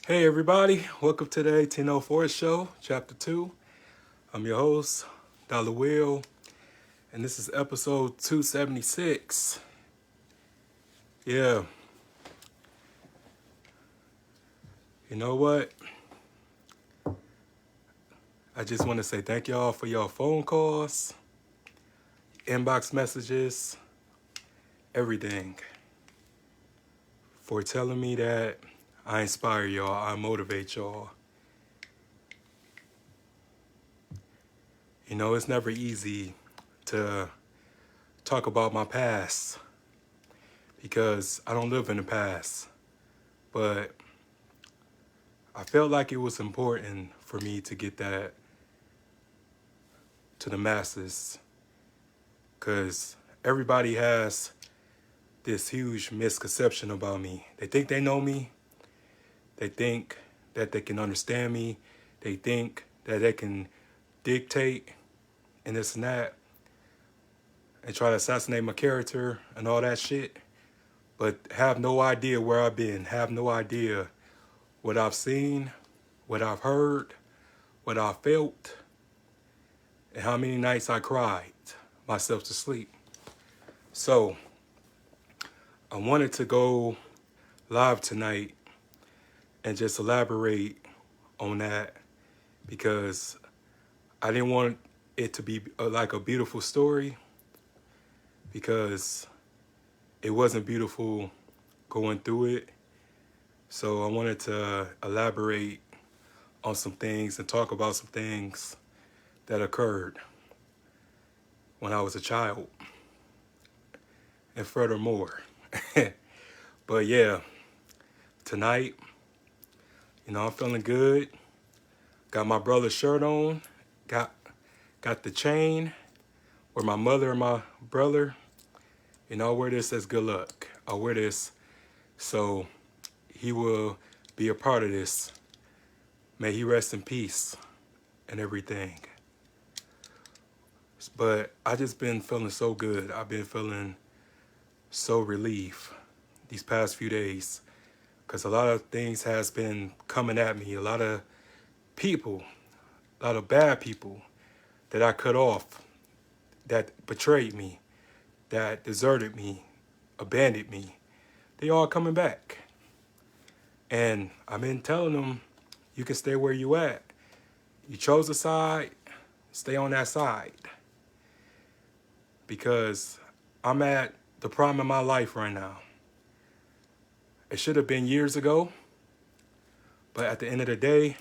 Hey everybody, welcome to the 1804 show, chapter 2. I'm your host, Dollar Will, and this is episode 276. Yeah, you know what? I just want to say thank y'all for y'all phone calls, inbox messages, everything. For telling me that I inspire y'all, I motivate y'all. You know, it's never easy to talk about my past because I don't live in the past. But I felt like it was important for me to get that to the masses because everybody has this huge misconception about me. They think they know me. They think that they can understand me. They think that they can dictate and this and that and try to assassinate my character and all that shit, but have no idea where I've been, have no idea what I've seen, what I've heard, what I felt, and how many nights I cried myself to sleep. So I wanted to go live tonight and just elaborate on that because I didn't want it to be like a beautiful story because it wasn't beautiful going through it. So I wanted to elaborate on some things and talk about some things that occurred when I was a child and furthermore. But yeah, tonight, I'm feeling good. Got my brother's shirt on. Got the chain where my mother and my brother, I wear this as good luck. I wear this so he will be a part of this. May he rest in peace and everything. But I just been feeling so good. I've been feeling so relieved these past few days because a lot of things has been coming at me. A lot of people, a lot of bad people that I cut off, that betrayed me, that deserted me, abandoned me. They all coming back. And I've been telling them, you can stay where you at. You chose a side, stay on that side. Because I'm at the prime of my life right now. It should have been years ago, but at the end of the day,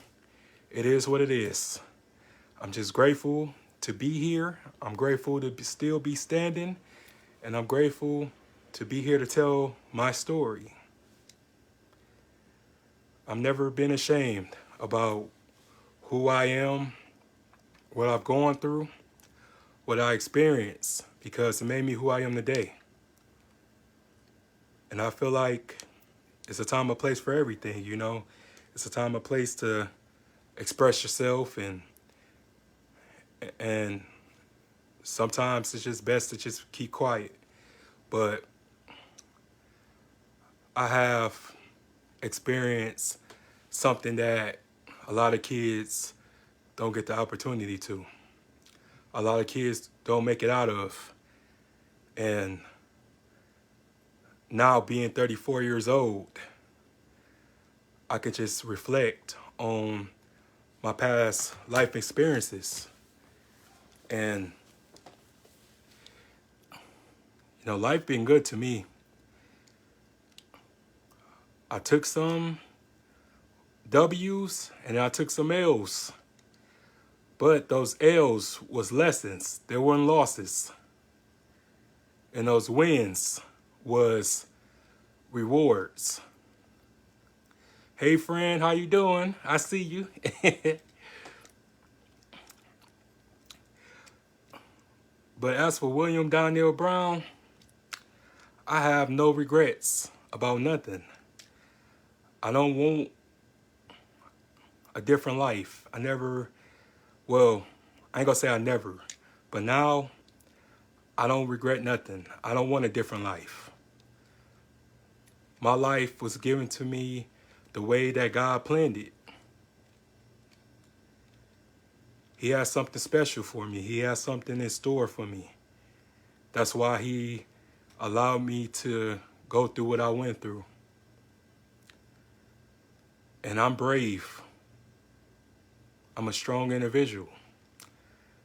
it is what it is. I'm just grateful to be here. I'm grateful to still be standing, and I'm grateful to be here to tell my story. I've never been ashamed about who I am, what I've gone through, what I experienced, because it made me who I am today. And I feel like it's a time and place for everything, It's a time and place to express yourself and sometimes it's just best to just keep quiet. But I have experienced something that a lot of kids don't get the opportunity to. A lot of kids don't make it out of. And now being 34 years old, I can just reflect on my past life experiences. And, life been good to me. I took some W's and I took some L's. But those L's was lessons. They weren't losses. And those wins was rewards. Hey friend, how you doing? I see you. But as for William Donnell Brown, I have no regrets about nothing. I don't want a different life. I ain't gonna say I never, but now I don't regret nothing. I don't want a different life. My life was given to me the way that God planned it. He has something special for me. He has something in store for me. That's why he allowed me to go through what I went through. And I'm brave. I'm a strong individual.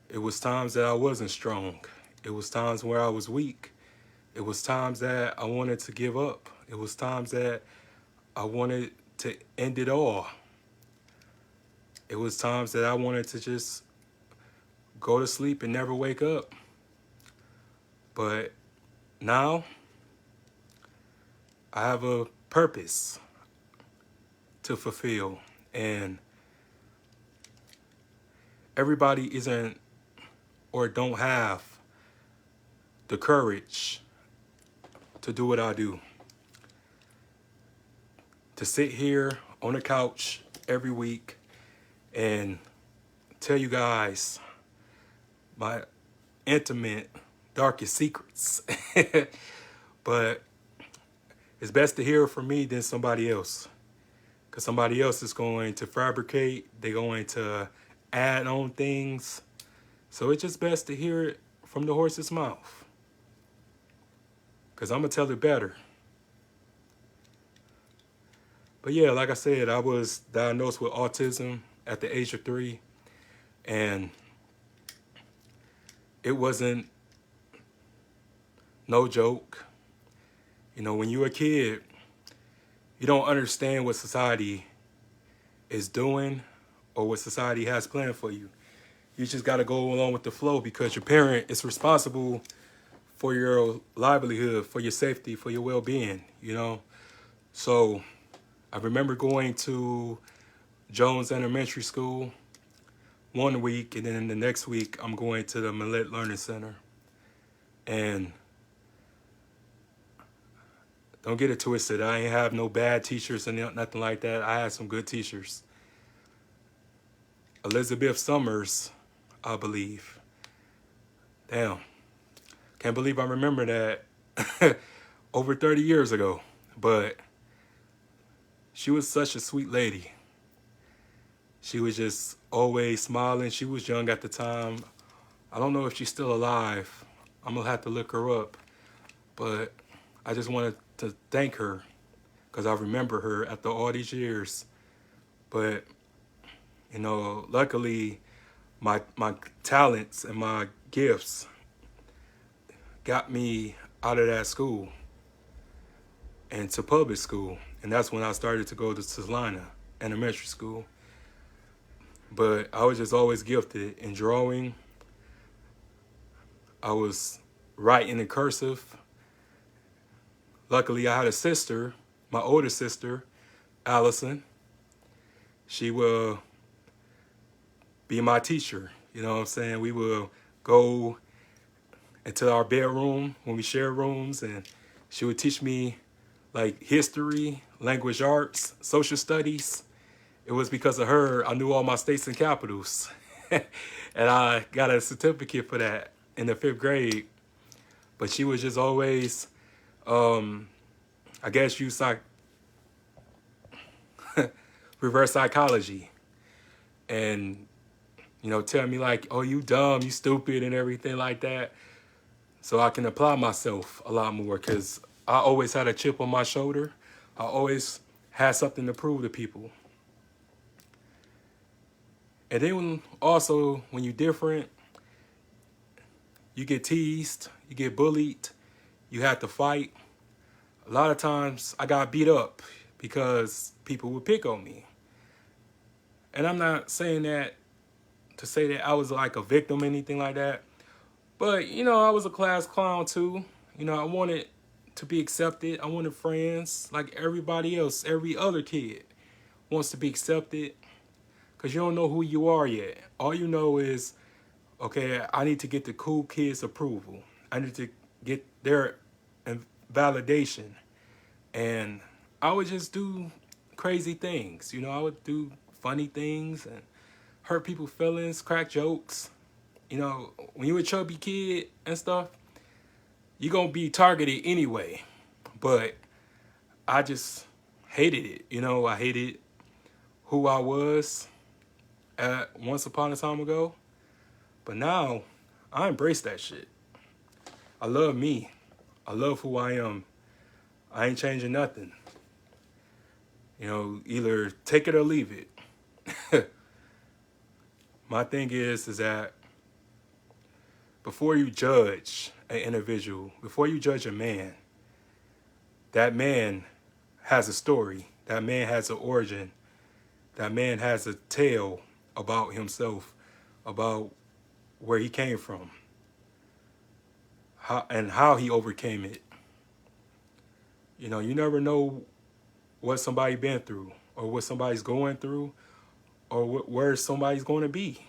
It was times that I wasn't strong. It was times where I was weak. It was times that I wanted to give up. It was times that I wanted to end it all. It was times that I wanted to just go to sleep and never wake up. But now I have a purpose to fulfill, and everybody isn't or don't have the courage to do what I do. To sit here on the couch every week and tell you guys my intimate, darkest secrets. But it's best to hear from me than somebody else. Because somebody else is going to fabricate. They're going to add on things. So it's just best to hear it from the horse's mouth. Because I'm going to tell it better. But yeah, like I said, I was diagnosed with autism at the age of 3. And it wasn't no joke. You know, when you're a kid, you don't understand what society is doing or what society has planned for you. You just got to go along with the flow because your parent is responsible for your livelihood, for your safety, for your well-being, you know. So I remember going to Jones Elementary School one week, and then the next week I'm going to the Millet Learning Center. And don't get it twisted. I ain't have no bad teachers and nothing like that. I had some good teachers. Elizabeth Summers, I believe. Damn. Can't believe I remember that over 30 years ago. But she was such a sweet lady. She was just always smiling. She was young at the time. I don't know if she's still alive. I'm going to have to look her up. But I just wanted to thank her because I remember her after all these years. But, you know, luckily my talents and my gifts got me out of that school and to public school. And that's when I started to go to Salina Elementary School. But I was just always gifted in drawing. I was writing in cursive. Luckily, I had a sister, my older sister, Allison. She will be my teacher. You know what I'm saying? We will go into our bedroom when we share rooms, and she would teach me like history, language arts, social studies. It was because of her I knew all my states and capitals. And I got a certificate for that in the 5th grade. But she was just always, I guess use reverse psychology. And, you know, tell me like, oh, you dumb, you stupid and everything like that. So I can apply myself a lot more because I always had a chip on my shoulder. I always had something to prove to people. And then also, when you're different, you get teased, you get bullied, you have to fight. A lot of times I got beat up because people would pick on me. And I'm not saying that to say that I was like a victim or anything like that. But, you know, I was a class clown too. You know, I wanted to be accepted. I wanted friends like everybody else. Every other kid wants to be accepted because you don't know who you are yet. All you know is, okay, I need to get the cool kids' approval. I need to get their validation. And I would just do crazy things. You know, I would do funny things and hurt people's feelings, crack jokes. You know, when you're a chubby kid and stuff, you're going to be targeted anyway. But I just hated it. You know, I hated who I was at once upon a time ago. But now I embrace that shit. I love me. I love who I am. I ain't changing nothing. You know, either take it or leave it. My thing is that before you judge an individual, before you judge a man, that man has a story. That man has an origin. That man has a tale about himself, about where he came from, how he overcame it. You know, you never know what somebody been through or what somebody's going through or where somebody's going to be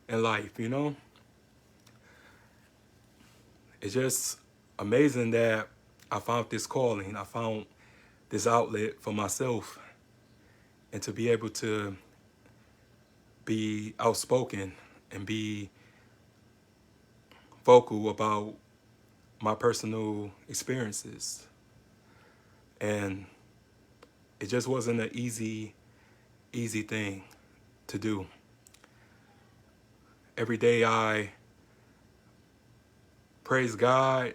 in life, you know? It's just amazing that I found this calling. I found this outlet for myself, and to be able to be outspoken and be vocal about my personal experiences. And it just wasn't an easy thing to do. Every day I praise God.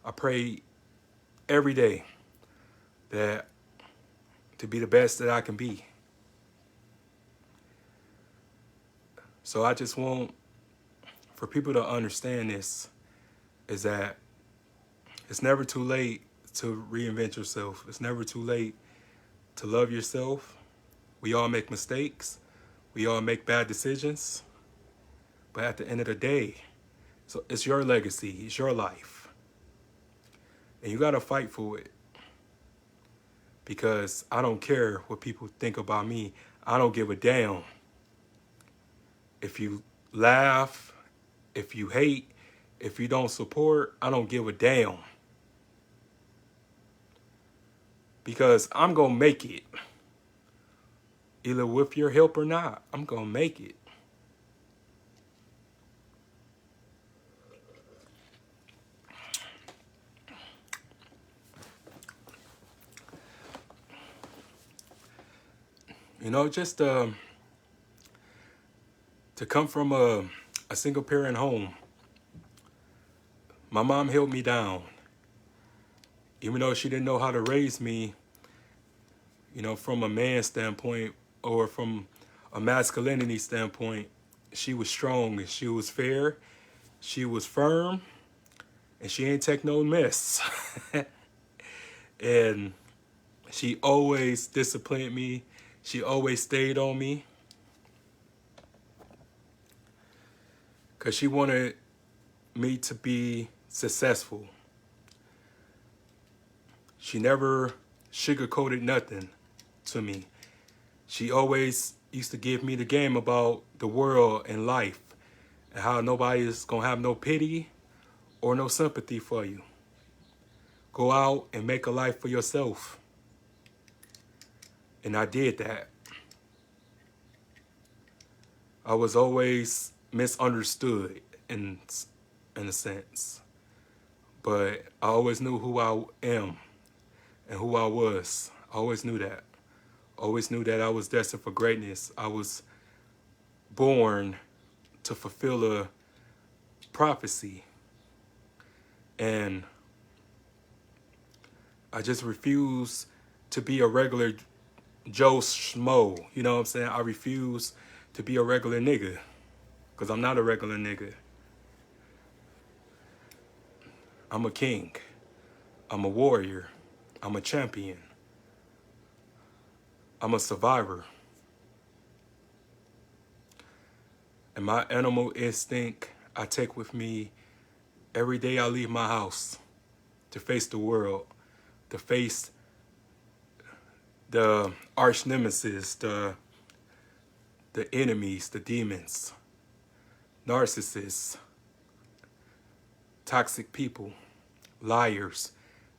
I pray every day that to be the best that I can be. So I just want for people to understand this, is that it's never too late to reinvent yourself. It's never too late to love yourself. We all make mistakes. We all make bad decisions. But at the end of the day, so it's your legacy. It's your life. And you got to fight for it. Because I don't care what people think about me. I don't give a damn. If you laugh, if you hate, if you don't support, I don't give a damn. Because I'm going to make it. Either with your help or not, I'm going to make it. You know, just to come from a single parent home, my mom held me down. Even though she didn't know how to raise me, you know, from a man standpoint or from a masculinity standpoint, she was strong and she was fair. She was firm and she ain't take no mess. And she always disciplined me. She always stayed on me. Because she wanted me to be successful. She never sugarcoated nothing to me. She always used to give me the game about the world and life and how nobody is going to have no pity or no sympathy for you. Go out and make a life for yourself. And I did that. I was always misunderstood in a sense. But I always knew who I am and who I was. I always knew that. Always knew that I was destined for greatness. I was born to fulfill a prophecy. And I just refuse to be a regular Joe Schmo. You know what I'm saying? I refuse to be a regular nigga. Because I'm not a regular nigga. I'm a king. I'm a warrior. I'm a champion. I'm a survivor. And my animal instinct I take with me every day I leave my house to face the world, to face the arch nemesis, the enemies, the demons, narcissists, toxic people, liars,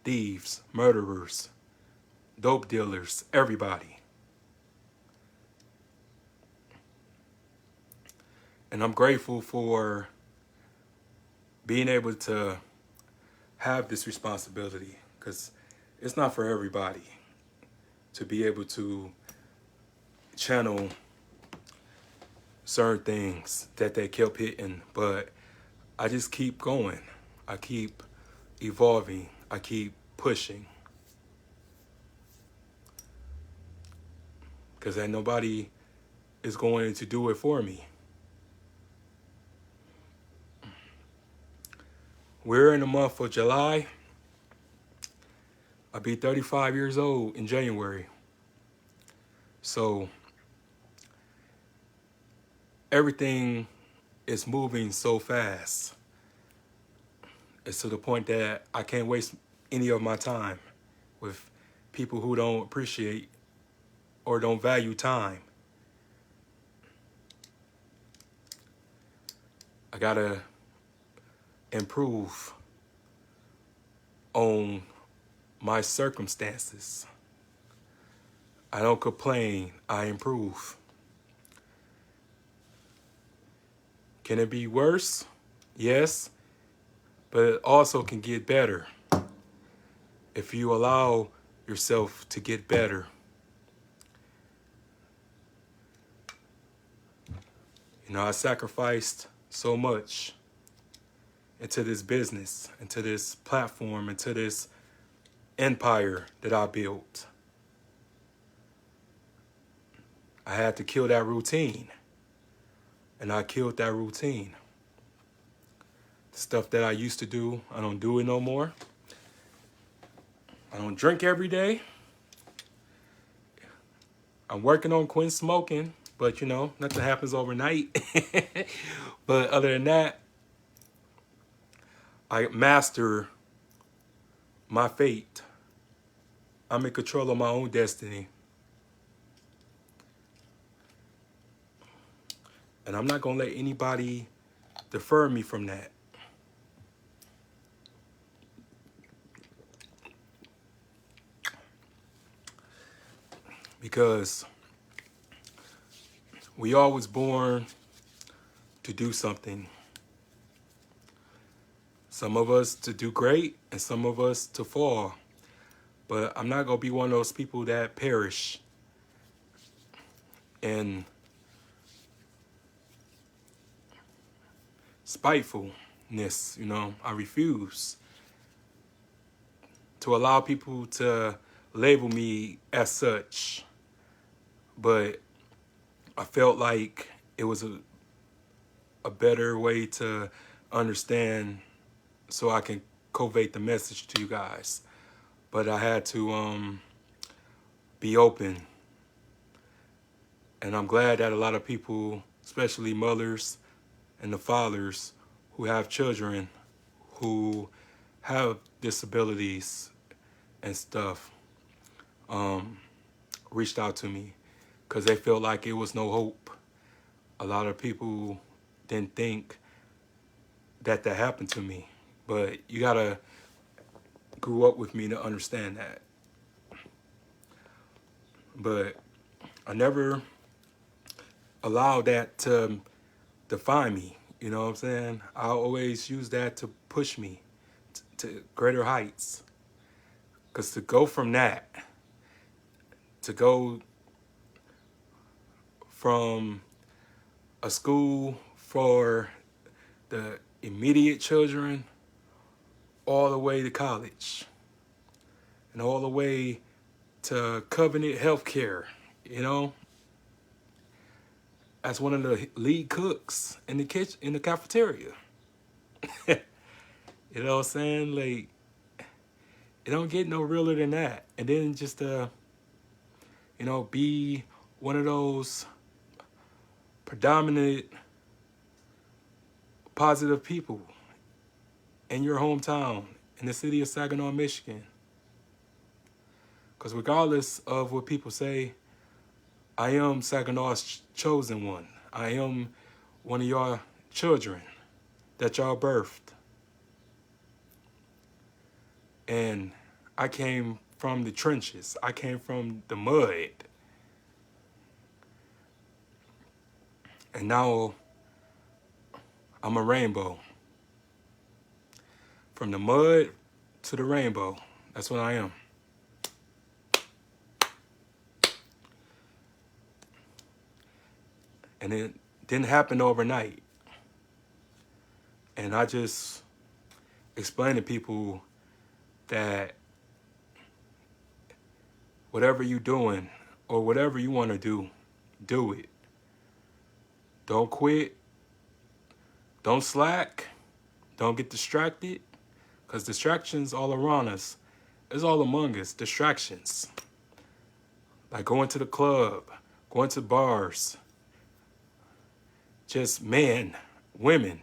thieves, murderers, dope dealers, everybody. And I'm grateful for being able to have this responsibility, because it's not for everybody to be able to channel certain things that they kept hitting, but I just keep going. I keep evolving. I keep pushing. Because ain't nobody is going to do it for me. We're in the month of July. I'll be 35 years old in January. So everything is moving so fast. It's to the point that I can't waste any of my time with people who don't appreciate or don't value time. I gotta improve on my circumstances. I don't complain, I improve. Can it be worse? Yes, but it also can get better if you allow yourself to get better. You know, I sacrificed so much into this business, into this platform, into this empire that I built. I had to kill that routine, and I killed that routine. The stuff that I used to do, I don't do it no more. I don't drink every day. I'm working on quitting smoking, but you know, nothing happens overnight. But other than that, I master my fate. I'm in control of my own destiny. And I'm not going to let anybody defer me from that. Because we all was born to do something. Some of us to do great and some of us to fall. But I'm not going to be one of those people that perish in spitefulness, you know. I refuse to allow people to label me as such. But I felt like it was a better way to understand so I can convey the message to you guys. But I had to be open. And I'm glad that a lot of people, especially mothers and the fathers who have children who have disabilities and stuff, reached out to me because they felt like it was no hope. A lot of people didn't think that happened to me, but you gotta grew up with me to understand that. But I never allowed that to define me. You know what I'm saying? I always use that to push me to greater heights. Because to go from that, to go from a school for the immediate children all the way to college and all the way to Covenant Healthcare, you know, as one of the lead cooks in the kitchen, in the cafeteria. You know what I'm saying? Like, it don't get no realer than that. And then just you know, be one of those predominant positive people in your hometown, in the city of Saginaw, Michigan. Because regardless of what people say, I am Saginaw's chosen one. I am one of y'all children that y'all birthed. And I came from the trenches. I came from the mud. And now I'm a rainbow. From the mud to the rainbow. That's what I am. And it didn't happen overnight. And I just explain to people that whatever you're doing or whatever you want to do it. Don't quit. Don't slack. Don't get distracted. Because distractions all around us. It's all among us. Distractions. Like going to the club, going to bars. Just men, women,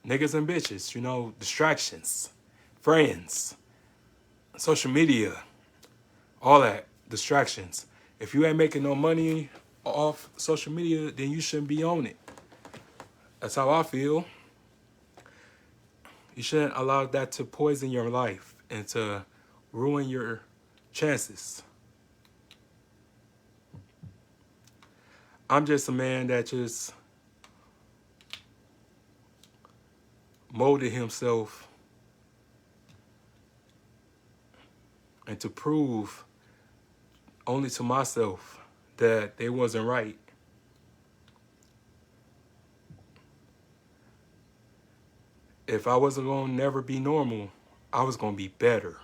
niggas and bitches, you know, distractions. Friends. Social media. All that. Distractions. If you ain't making no money off social media, then you shouldn't be on it. That's how I feel. You shouldn't allow that to poison your life and to ruin your chances. I'm just a man that just molded himself and to prove only to myself that they wasn't right. If I wasn't going to never be normal, I was going to be better.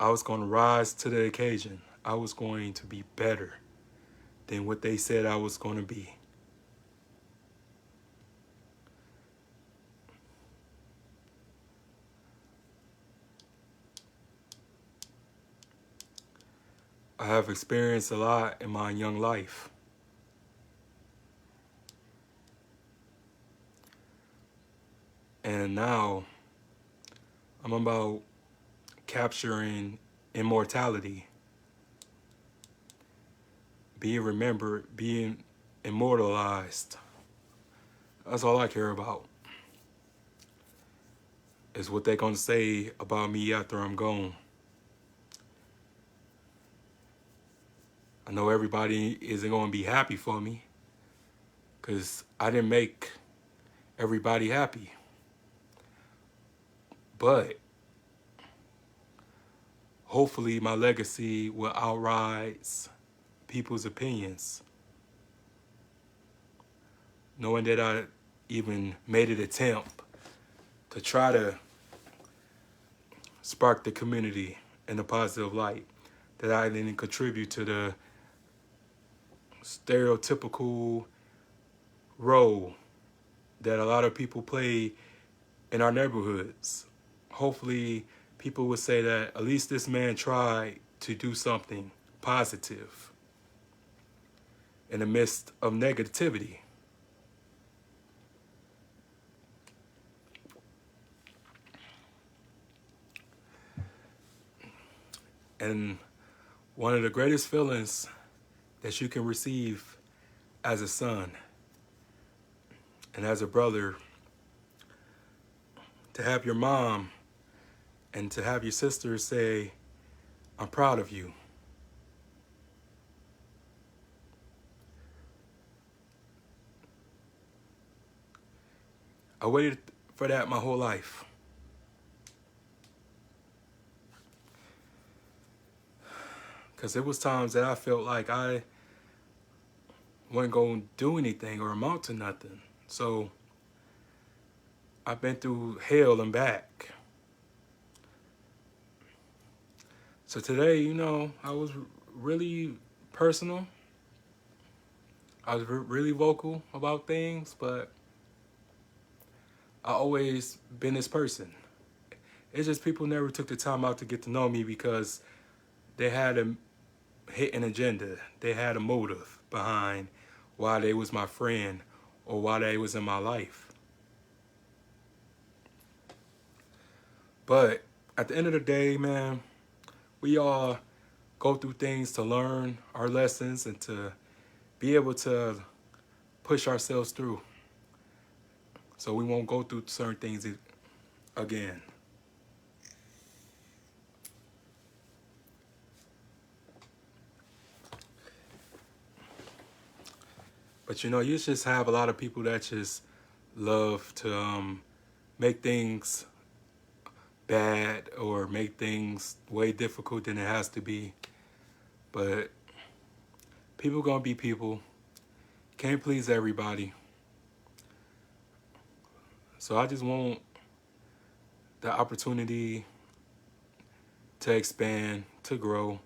I was going to rise to the occasion. I was going to be better than what they said I was going to be. I have experienced a lot in my young life. And now I'm about capturing immortality, being remembered, being immortalized. That's all I care about. Is what they're going to say about me after I'm gone. I know everybody isn't going to be happy for me because I didn't make everybody happy. But hopefully my legacy will outrise people's opinions. Knowing that I even made an attempt to try to spark the community in a positive light, that I didn't contribute to the stereotypical role that a lot of people play in our neighborhoods. Hopefully people would say that at least this man tried to do something positive in the midst of negativity. And one of the greatest feelings that you can receive as a son and as a brother, to have your mom and to have your sister say, "I'm proud of you." I waited for that my whole life. Because there was times that I felt like I wasn't going to do anything or amount to nothing. So I've been through hell and back. So today, you know, I was really personal. I was really vocal about things, but I always been this person. It's just people never took the time out to get to know me because they had a hidden agenda. They had a motive behind why they was my friend or why they was in my life. But at the end of the day, man, we all go through things to learn our lessons and to be able to push ourselves through so we won't go through certain things again. But you know, you just have a lot of people that just love to make things bad or make things way difficult than it has to be. But People gonna be people. Can't please everybody. So I just want the opportunity to expand, to grow,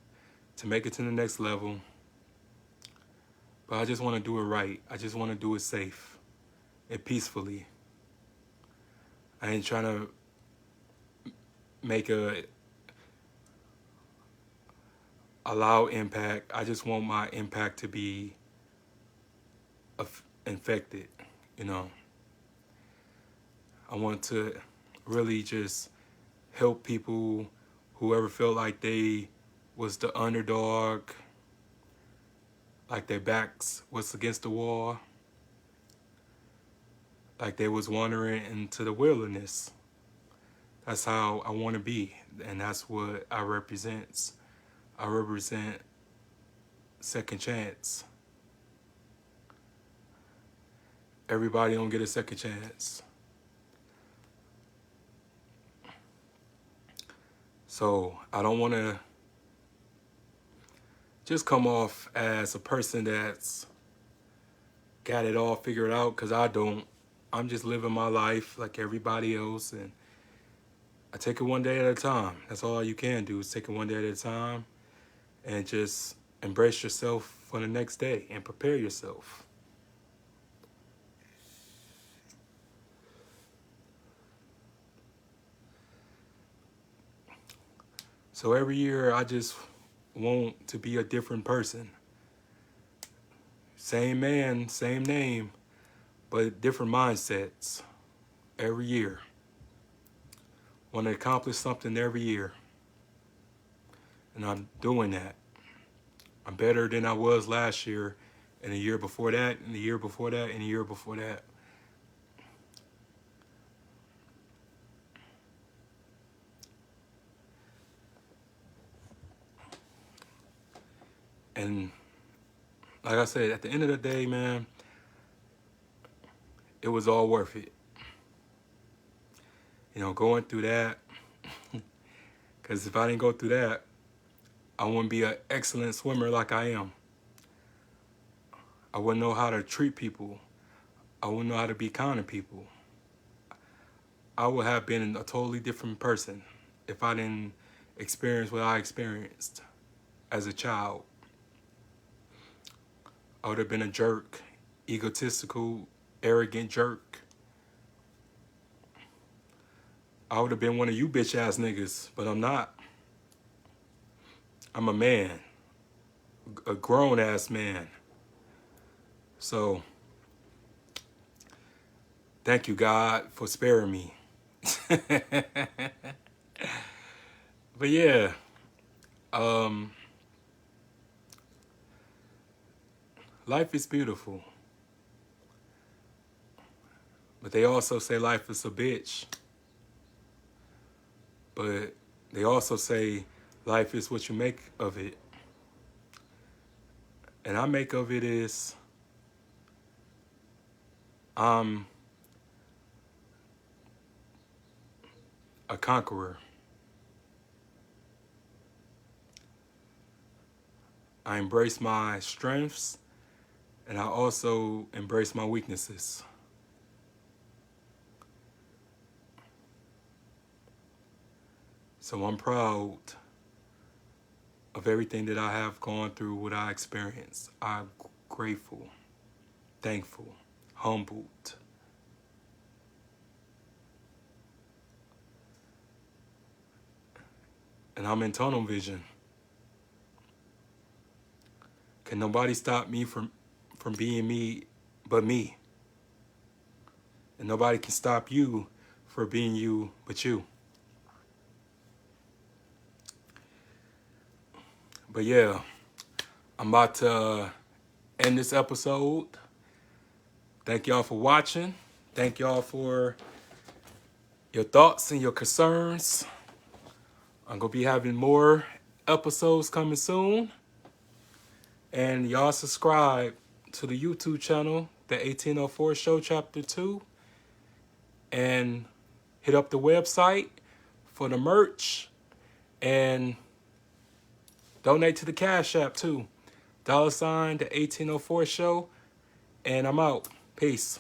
to make it to the next level. But I just want to do it right. I just want to do it safe and peacefully. I ain't trying to make a loud impact. I just want my impact to be infected, you know. I want to really just help people, whoever felt like they was the underdog, like their backs was against the wall, like they was wandering into the wilderness. That's how I want to be, and that's what I represent. I represent second chance. Everybody don't get a second chance. So I don't want to just come off as a person that's got it all figured out, because I don't. I'm just living my life like everybody else, and I take it one day at a time. That's all you can do, is take it one day at a time and just embrace yourself for the next day and prepare yourself. So every year I just want to be a different person. Same man, same name, but different mindsets every year. Want to accomplish something every year. And I'm doing that. I'm better than I was last year, and the year before that, and the year before that, and the year before that. And like I said, at the end of the day, man, it was all worth it. You know, going through that, because if I didn't go through that, I wouldn't be an excellent swimmer like I am. I wouldn't know how to treat people. I wouldn't know how to be kind to people. I would have been a totally different person if I didn't experience what I experienced as a child. I would have been a jerk, egotistical, arrogant jerk. I would have been one of you bitch ass niggas, but I'm not. I'm a man, a grown ass man. So, thank you, God, for sparing me. But yeah, life is beautiful. But they also say life is a bitch. But they also say life is what you make of it. And I make of it is I'm a conqueror. I embrace my strengths, and I also embrace my weaknesses. So I'm proud of everything that I have gone through, what I experienced. I'm grateful, thankful, humbled. And I'm in tunnel vision. Can nobody stop me from being me but me? And nobody can stop you for being you but you. But yeah, I'm about to end this episode. Thank y'all for watching. Thank y'all for your thoughts and your concerns. I'm going to be having more episodes coming soon. And y'all subscribe to the YouTube channel, the 1804 Show Chapter 2. And hit up the website for the merch. And donate to the Cashapp too. $ the 1804 show. And I'm out. Peace.